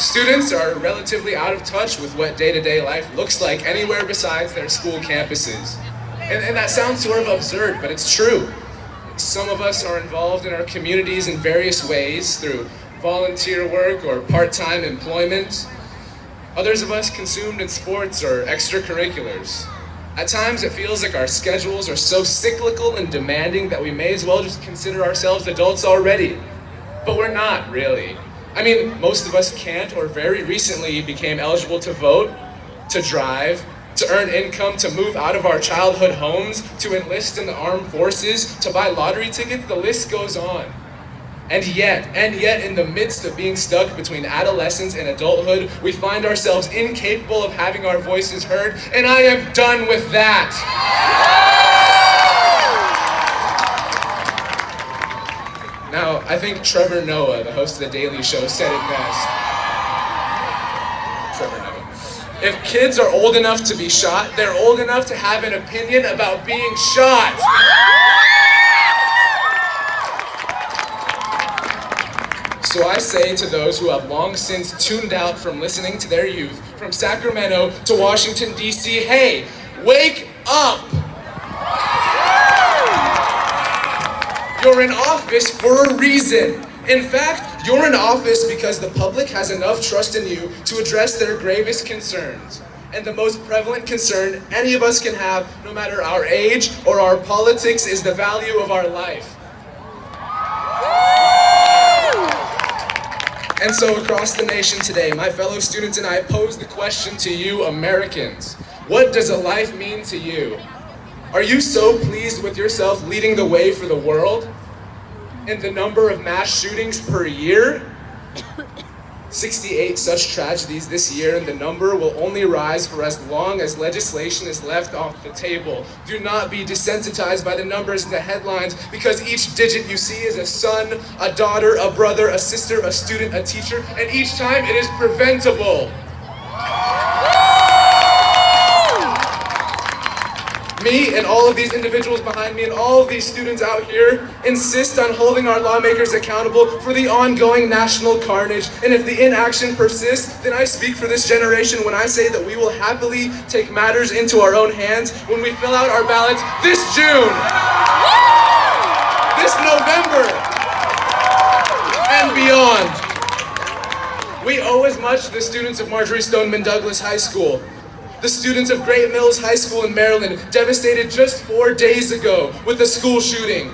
Students are relatively out of touch with what day-to-day life looks like anywhere besides their school campuses. And that sounds sort of absurd, but it's true. Some of us are involved in our communities in various ways through volunteer work or part-time employment. Others of us consumed in sports or extracurriculars. At times it feels like our schedules are so cyclical and demanding that we may as well just consider ourselves adults already. But we're not, really. I mean, most of us can't or very recently became eligible to vote, to drive, to earn income, to move out of our childhood homes, to enlist in the armed forces, to buy lottery tickets, the list goes on. And yet, in the midst of being stuck between adolescence and adulthood, we find ourselves incapable of having our voices heard, and I am done with that. Now, I think Trevor Noah, the host of The Daily Show, said it best. Trevor Noah. If kids are old enough to be shot, they're old enough to have an opinion about being shot. So I say to those who have long since tuned out from listening to their youth, from Sacramento to Washington, D.C., hey, wake up! You're in office for a reason. In fact, you're in office because the public has enough trust in you to address their gravest concerns. And the most prevalent concern any of us can have, no matter our age or our politics, is the value of our life. And so across the nation today, my fellow students and I pose the question to you Americans. What does a life mean to you? Are you so pleased with yourself leading the way for the world? And the number of mass shootings per year? 68 such tragedies this year, and the number will only rise for as long as legislation is left off the table. Do not be desensitized by the numbers and the headlines, because each digit you see is a son, a daughter, a brother, a sister, a student, a teacher, and each time it is preventable. Me and all of these individuals behind me and all of these students out here insist on holding our lawmakers accountable for the ongoing national carnage. And if the inaction persists, then I speak for this generation when I say that we will happily take matters into our own hands when we fill out our ballots this June, this November, and beyond. We owe as much to the students of Marjory Stoneman Douglas High School, the students of Great Mills High School in Maryland, devastated just 4 days ago with a school shooting.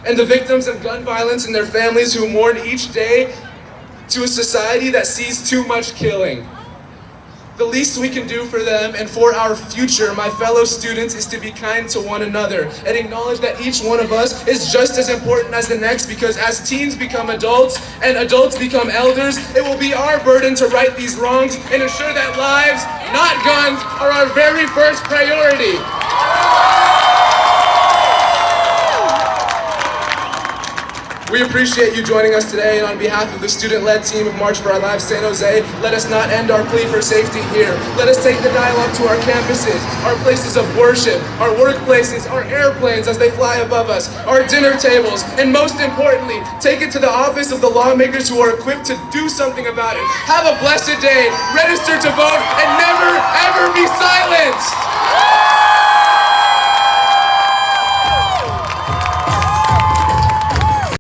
And the victims of gun violence and their families who mourn each day to a society that sees too much killing. The least we can do for them and for our future, my fellow students, is to be kind to one another and acknowledge that each one of us is just as important as the next, because as teens become adults and adults become elders, it will be our burden to right these wrongs and ensure that lives, not guns, are our very first priority. We appreciate you joining us today, and on behalf of the student-led team of March for Our Lives San Jose, let us not end our plea for safety here. Let us take the dialogue to our campuses, our places of worship, our workplaces, our airplanes as they fly above us, our dinner tables, and most importantly, take it to the office of the lawmakers who are equipped to do something about it. Have a blessed day, register to vote, and never, ever be silenced!